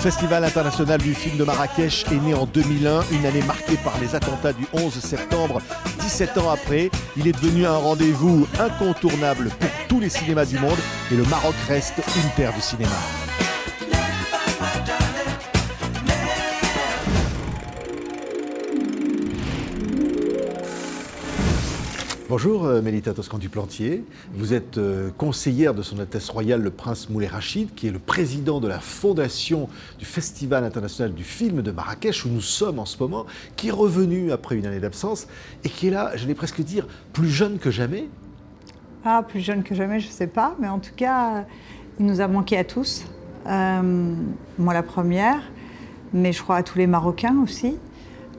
Festival international du film de Marrakech est né en 2001, une année marquée par les attentats du 11 septembre. 17 ans après, il est devenu un rendez-vous incontournable pour tous les cinémas du monde et le Maroc reste une terre du cinéma. Bonjour Mélita Toscan du Plantier, vous êtes conseillère de son Altesse Royale le Prince Moulay Rachid, qui est le président de la fondation du Festival international du film de Marrakech, où nous sommes en ce moment, qui est revenu après une année d'absence et qui est là, j'allais presque dire, plus jeune que jamais. Ah, plus jeune que jamais, je ne sais pas, mais en tout cas, il nous a manqué à tous. Moi la première, mais je crois à tous les Marocains aussi.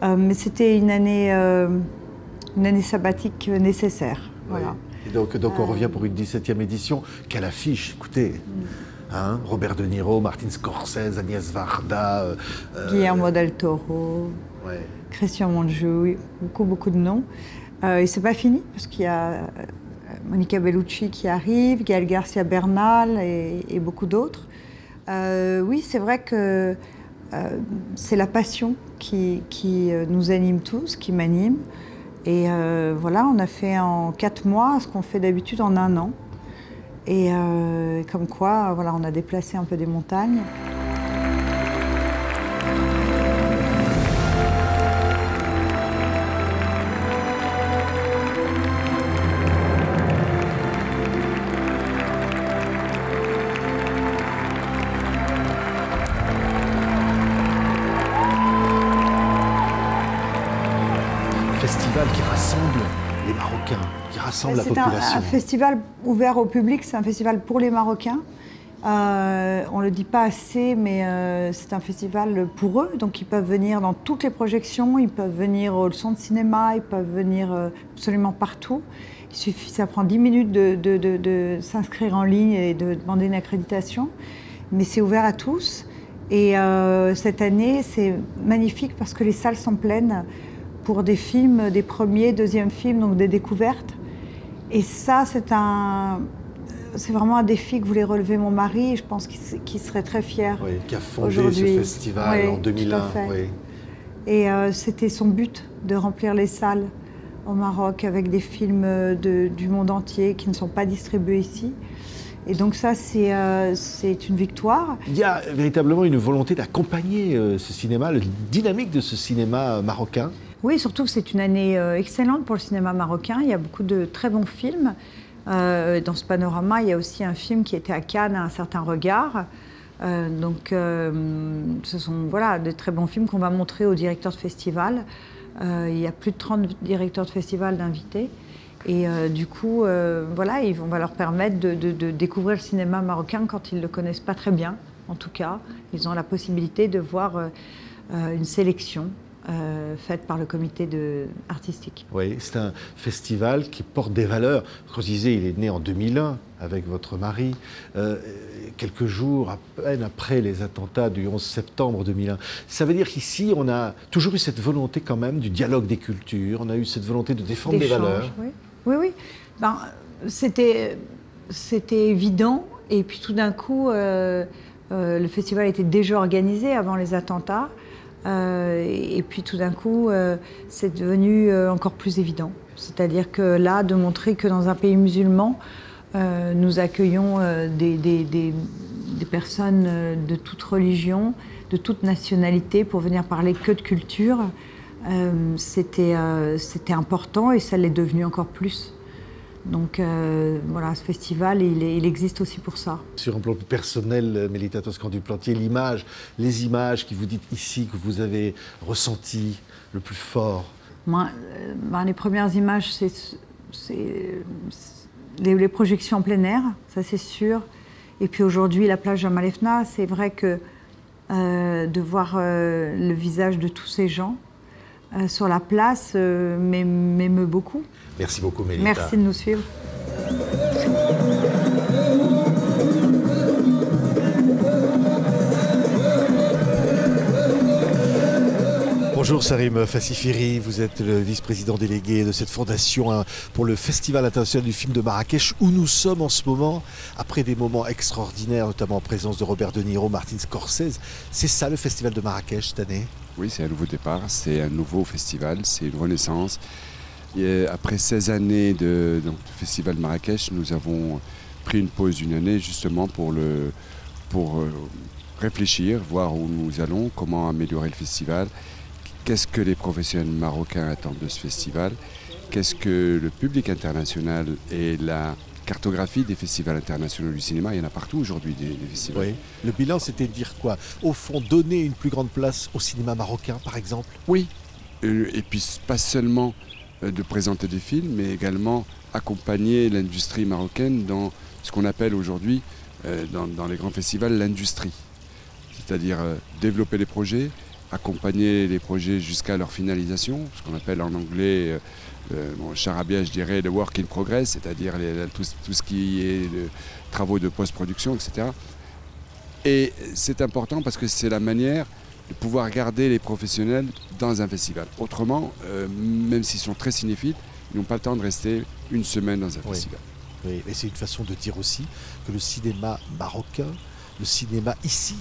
Mais c'était une année sabbatique nécessaire. Oui. Voilà. Et donc on revient pour une 17e édition. Quelle affiche, écoutez, hein, Robert De Niro, Martin Scorsese, Agnès Varda, Guillermo del Toro, ouais. Christian Mungiu, beaucoup de noms. Et c'est pas fini, parce qu'il y a Monica Bellucci qui arrive, Gaël Garcia Bernal et beaucoup d'autres. Oui, c'est vrai que c'est la passion qui nous anime tous, qui m'anime. Et voilà, on a fait en 4 mois ce qu'on fait d'habitude en 1 an. Et comme quoi, voilà, on a déplacé un peu des montagnes. Festival qui rassemble les Marocains, qui rassemble la population. C'est un festival ouvert au public, c'est un festival pour les Marocains. On ne le dit pas assez, mais c'est un festival pour eux, donc ils peuvent venir dans toutes les projections, ils peuvent venir aux leçons de cinéma, ils peuvent venir absolument partout. Il suffit, ça prend 10 minutes de s'inscrire en ligne et de demander une accréditation, mais c'est ouvert à tous. Et cette année, c'est magnifique parce que les salles sont pleines pour des films, des premiers, deuxièmes films, donc des découvertes. Et ça, c'est vraiment un défi que voulait relever mon mari, et je pense qu'il serait très fier. Oui, qui a fondé ce festival en 2001. Oui. Et c'était son but, de remplir les salles au Maroc avec des films du monde entier qui ne sont pas distribués ici. Et donc ça, c'est une victoire. Il y a véritablement une volonté d'accompagner ce cinéma, la dynamique de ce cinéma marocain. Oui, surtout que c'est une année excellente pour le cinéma marocain. Il y a beaucoup de très bons films. Dans ce panorama, il y a aussi un film qui était à Cannes, Un certain regard. Ce sont voilà, de très bons films qu'on va montrer aux directeurs de festival. Il y a plus de 30 directeurs de festival d'invités. Et du coup, voilà, on va leur permettre de découvrir le cinéma marocain quand ils ne le connaissent pas très bien. En tout cas, ils ont la possibilité de voir une sélection faite par le comité artistique. Oui, c'est un festival qui porte des valeurs. Quand je disais, il est né en 2001 avec votre mari, quelques jours à peine après les attentats du 11 septembre 2001. Ça veut dire qu'ici, on a toujours eu cette volonté quand même du dialogue des cultures, on a eu cette volonté de défendre des valeurs. Oui. Ben, c'était évident, et puis tout d'un coup, le festival était déjà organisé avant les attentats. Et puis tout d'un coup, c'est devenu encore plus évident. C'est-à-dire que là, de montrer que dans un pays musulman, nous accueillons des personnes de toute religion, de toute nationalité, pour venir parler que de culture, c'était important et ça l'est devenu encore plus. Donc voilà, ce festival, il existe aussi pour ça. Sur un plan plus personnel, Mélita Toscan du Plantier, les images qui vous dites ici, que vous avez ressenties le plus fort. Moi, les premières images, c'est les projections en plein air, ça c'est sûr. Et puis aujourd'hui, la plage Jamal Fna, c'est vrai que de voir le visage de tous ces gens sur la place m'émeut beaucoup. Merci beaucoup, Mélita. Merci de nous suivre. Bonjour. Bonjour Sarim Fassifiri, vous êtes le vice-président délégué de cette fondation pour le Festival international du film de Marrakech où nous sommes en ce moment, après des moments extraordinaires, notamment en présence de Robert De Niro, Martin Scorsese. C'est ça le Festival de Marrakech cette année? Oui, c'est un nouveau départ, c'est un nouveau festival, c'est une renaissance. Et après 16 années de Festival de Marrakech, nous avons pris une pause d'une année justement pour réfléchir, voir où nous allons, comment améliorer le festival, qu'est-ce que les professionnels marocains attendent de ce festival, qu'est-ce que le public international et la cartographie des festivals internationaux du cinéma, il y en a partout aujourd'hui des festivals. Oui. Le bilan, c'était de dire quoi? Au fond, donner une plus grande place au cinéma marocain, par exemple? Oui, et puis pas seulement de présenter des films, mais également accompagner l'industrie marocaine dans ce qu'on appelle aujourd'hui, dans les grands festivals, l'industrie. C'est-à-dire développer les projets, accompagner les projets jusqu'à leur finalisation, ce qu'on appelle en anglais, charabia, je dirais, le work in progress, c'est-à-dire tout ce qui est travaux de post-production, etc. Et c'est important parce que c'est la manière de pouvoir garder les professionnels dans un festival. Autrement, même s'ils sont très cinéphiles, ils n'ont pas le temps de rester une semaine dans un festival. Oui, et c'est une façon de dire aussi que le cinéma marocain, le cinéma ici,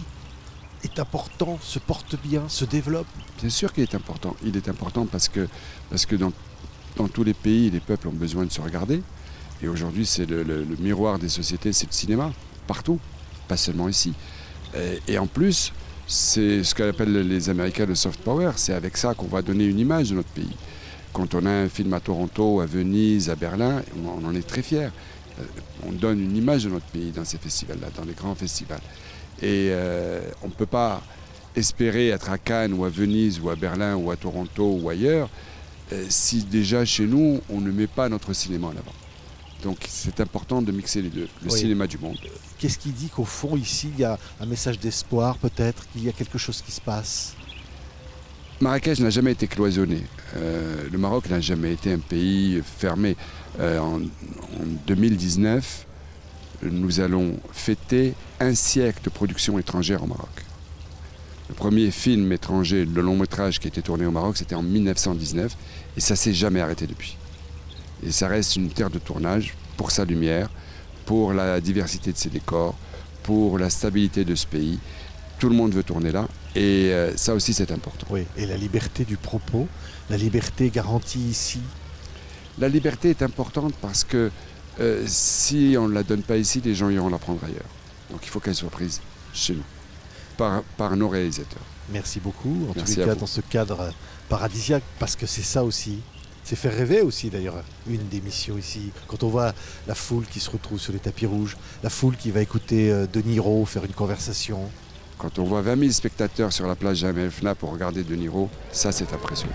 est important, se porte bien, se développe. Bien sûr qu'il est important. Il est important parce que dans tous les pays, les peuples ont besoin de se regarder. Et aujourd'hui, c'est le miroir des sociétés, c'est le cinéma, partout, pas seulement ici. Et en plus, c'est ce qu'appellent les Américains le soft power. C'est avec ça qu'on va donner une image de notre pays. Quand on a un film à Toronto, à Venise, à Berlin, on en est très fiers. On donne une image de notre pays dans ces festivals-là, dans les grands festivals. Et on ne peut pas espérer être à Cannes ou à Venise ou à Berlin ou à Toronto ou ailleurs si déjà chez nous, on ne met pas notre cinéma en avant. Donc c'est important de mixer les deux, le cinéma du monde. Qu'est-ce qui dit qu'au fond, ici, il y a un message d'espoir peut-être, qu'il y a quelque chose qui se passe? Marrakech n'a jamais été cloisonné. Le Maroc n'a jamais été un pays fermé. En 2019, nous allons fêter un siècle de production étrangère au Maroc. Le premier film étranger, le long métrage qui a été tourné au Maroc, c'était en 1919 et ça ne s'est jamais arrêté depuis. Et ça reste une terre de tournage pour sa lumière, pour la diversité de ses décors, pour la stabilité de ce pays. Tout le monde veut tourner là et ça aussi c'est important. Oui, et la liberté du propos, la liberté garantie ici? La liberté est importante parce que si on ne la donne pas ici, les gens iront la prendre ailleurs. Donc il faut qu'elle soit prise chez nous, par nos réalisateurs. Merci beaucoup, en Merci tous les cas vous. dans ce cadre paradisiaque, parce que c'est ça aussi. C'est faire rêver aussi d'ailleurs, une des missions ici. Quand on voit la foule qui se retrouve sur les tapis rouges, la foule qui va écouter De Niro faire une conversation. Quand on voit 20 000 spectateurs sur la plage Jamel Fna pour regarder De Niro, ça c'est impressionnant.